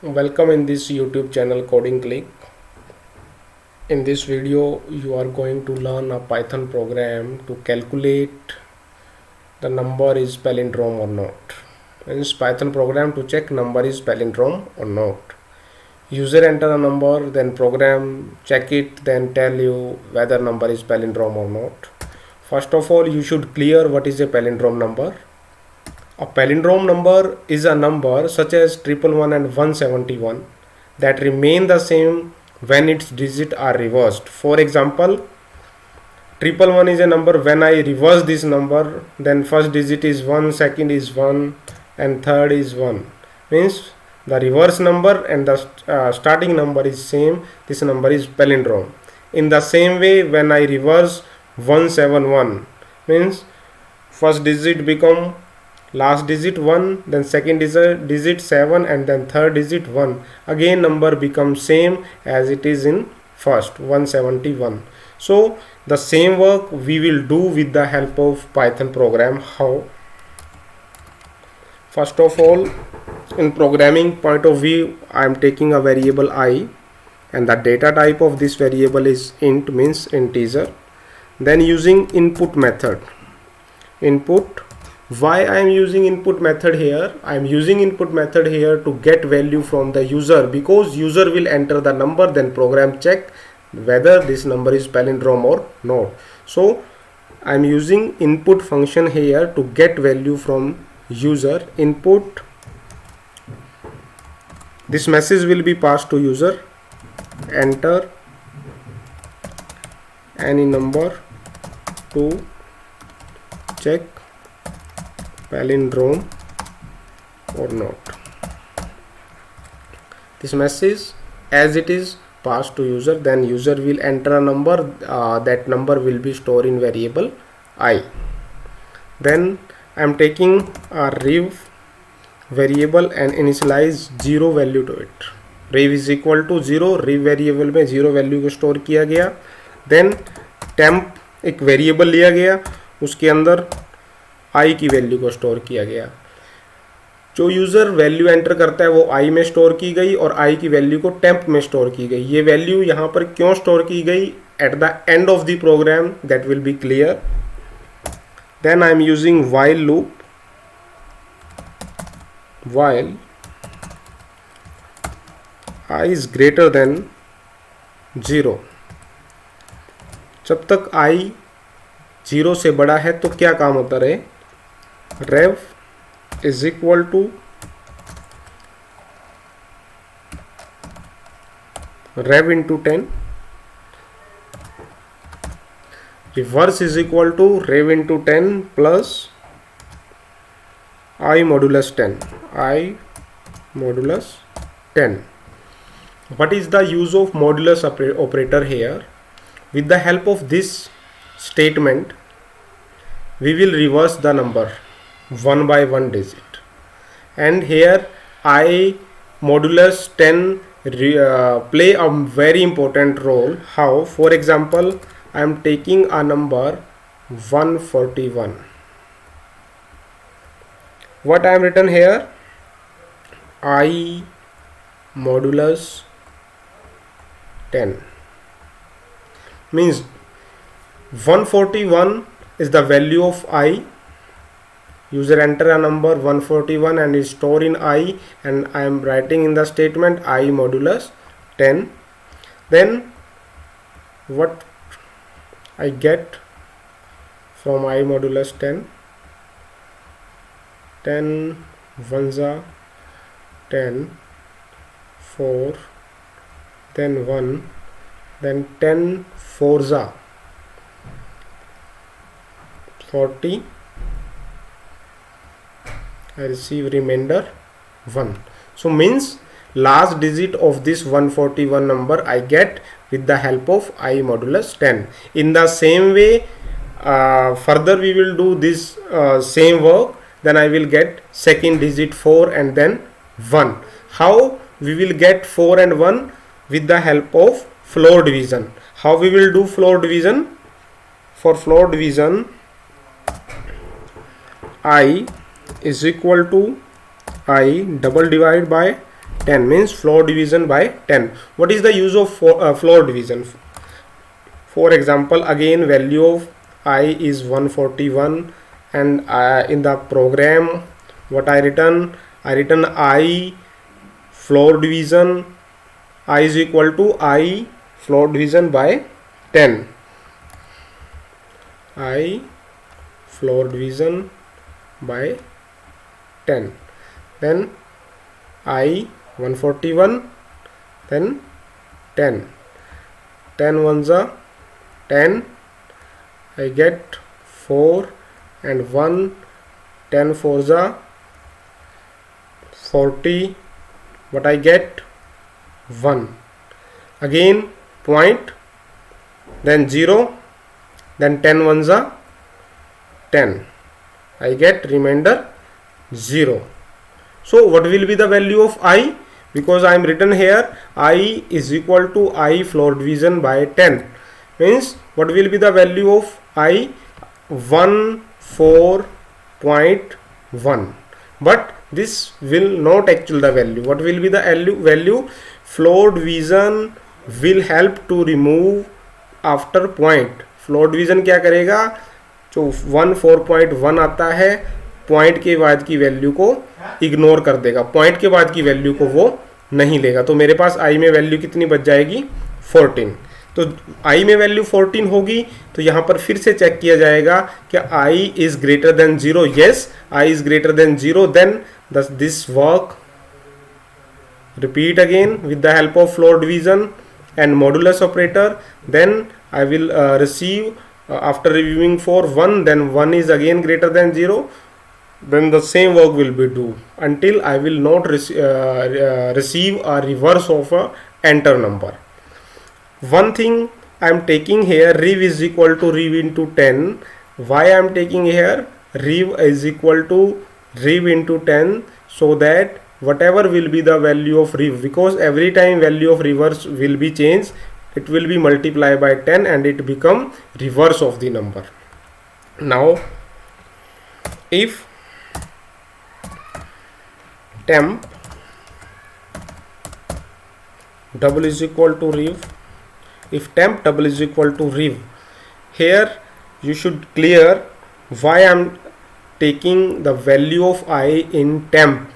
Welcome in this YouTube channel Coding Click. In this video you are going to learn a Python program to calculate the number is palindrome or not. Means Python program to check number is palindrome or not. User enter a number, then program check it, then tell you whether number is palindrome or not. First of all, you should clear what is a palindrome number. A palindrome number is a number such as 111 and 171 that remain the same when its digits are reversed. For example, 111 is a number. When I reverse this number, then first digit is 1, second is 1, and third is 1. Means the reverse number and the starting number is same. This number is palindrome. In the same way, when I reverse 171, means first digit become last digit 1, then second digit 7, and then third digit 1. Again number becomes same as it is in first 171. So the same work we will do with the help of Python program. How? First of all, in programming point of view, I am taking a variable I, and the data type of this variable is int, means integer. Then using input method. Why I am using input method here? I am using input method here to get value from the user, because user will enter the number, then program check whether this number is palindrome or not. So I am using input function here to get value from user. Input, this message will be passed to user, enter any number to check palindrome or not. This message as it is passed to user, then user will enter a number. That number will be stored in variable I. Then I am taking a rev variable and initialize 0 value to it. rev is equal to 0. rev variable में 0 value को store किया गया. Then temp एक variable लिया गया, उसके अंदर आई की वैल्यू को स्टोर किया गया. जो यूज़र वैल्यू एंटर करता है वो आई में स्टोर की गई और आई की वैल्यू को टेम्प में स्टोर की गई. ये वैल्यू यहाँ पर क्यों स्टोर की गई? At the end of the program that will be clear. Then I am using while loop. While I is greater than 0. जब तक आई 0 से बड़ा है तो क्या काम होता रहे? rev is equal to rev into 10. reverse is equal to rev into 10 plus I modulus 10. I modulus 10. What is the use of modulus operator here? With the help of this statement, we will reverse the number one by one digit, and here I modulus 10 play a very important role. How? For example, I am taking a number 141. What I am written here? I modulus 10 means 141 is the value of I. User enter a number 141 and is stored in I, and I am writing in the statement I modulus 10. Then what I get from I modulus 10? 10 1 10, 4, then 1, then 10 4 40. I receive remainder 1. So means last digit of this 141 number I get with the help of I modulus 10. In the same way, further we will do this same work. Then I will get second digit 4 and then 1. How we will get 4 and 1? With the help of floor division. How we will do floor division? For floor division, I is equal to I double divide by 10 means floor division by 10. What is the use of floor division? For example, again value of I is 141, and in the program what I written I floor division, I is equal to I floor division by 10. I floor division by 10. Then I 141, then 10. 10 ones are 10. I get 4 and 1. 10 fours are 40. What I get? 1. Again point, then 0, then 10 ones are 10. I get remainder 0. So what will be the value of I? Because I am written here I is equal to I floor division by 10, means what will be the value of I? 14.1. but this will not actual the value. What will be the value? Floor division will help to remove after point. Floor division क्या करेगा? जो 14.1 आता है point के बाद की value को ignore कर देगा, पॉइंट के बाद की वैल्यू को वो नहीं लेगा. तो मेरे पास आई में वैल्यू कितनी बच जाएगी? 14. तो आई में वैल्यू 14 होगी, तो यहाँ पर फिर से चेक किया जाएगा कि I is greater than 0. Yes, I is greater than 0. Then this work repeat again with the help of floor division and modulus operator. Then I will receive after reviewing for 1, then 1 is again greater than 0. Then the same work will be do until I will not receive a reverse of a enter number. One thing I am taking here, rev is equal to rev into 10. Why I am taking here rev is equal to rev into 10? So that whatever will be the value of rev, because every time value of reverse will be changed, it will be multiplied by 10 and it become reverse of the number. Now if temp double is equal to rev, if temp double is equal to rev, here you should clear why I am taking the value of I in temp,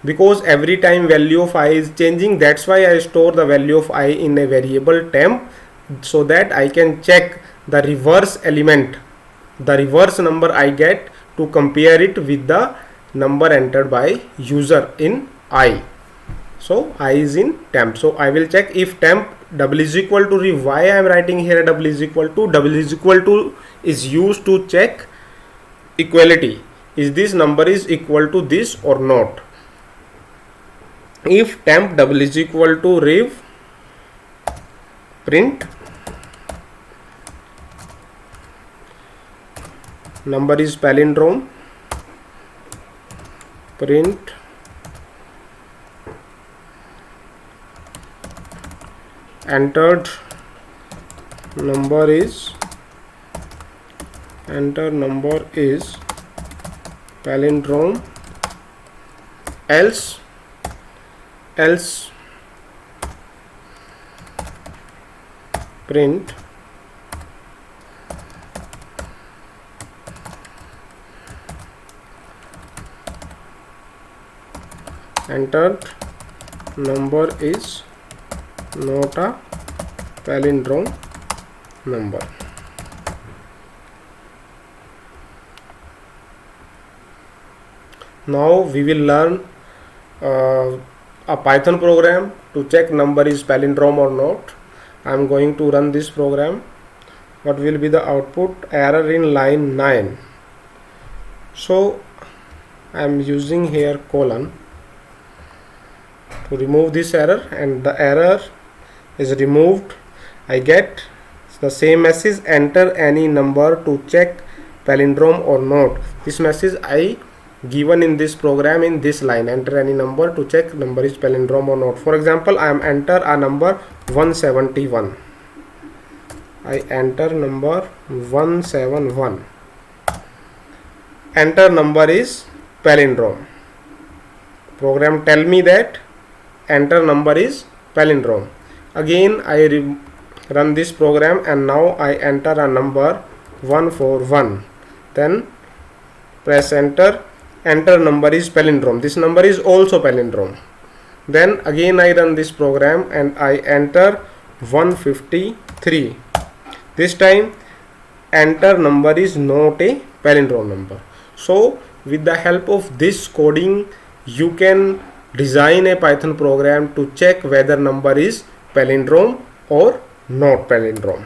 because every time value of I is changing, that's why I store the value of I in a variable temp, so that I can check the reverse element, the reverse number I get, to compare it with the number entered by user in I. So I is in temp, so I will check if temp double is equal to rev. Why I am writing here double is equal to? Double is equal to is used to check equality, is this number is equal to this or not. If temp double is equal to rev, print number is palindrome, print entered number is palindrome, else print entered number is not a palindrome number. Now we will learn a Python program to check number is palindrome or not. I am going to run this program. What will be the output? Error in line 9. So I am using here colon to remove this error, and the error is removed. I get the same message, enter any number to check palindrome or not. This message I given in this program in this line, enter any number to check number is palindrome or not. For example, I am enter a number 171. I enter number 171. Enter number is palindrome. Program tell me that enter number is palindrome. Again I run this program, and now I enter a number 141. Then press enter. Enter number is palindrome. This number is also palindrome. Then again I run this program and I enter 153. This time enter number is not a palindrome number. So with the help of this coding, you can design a Python program to check whether number is palindrome or not palindrome.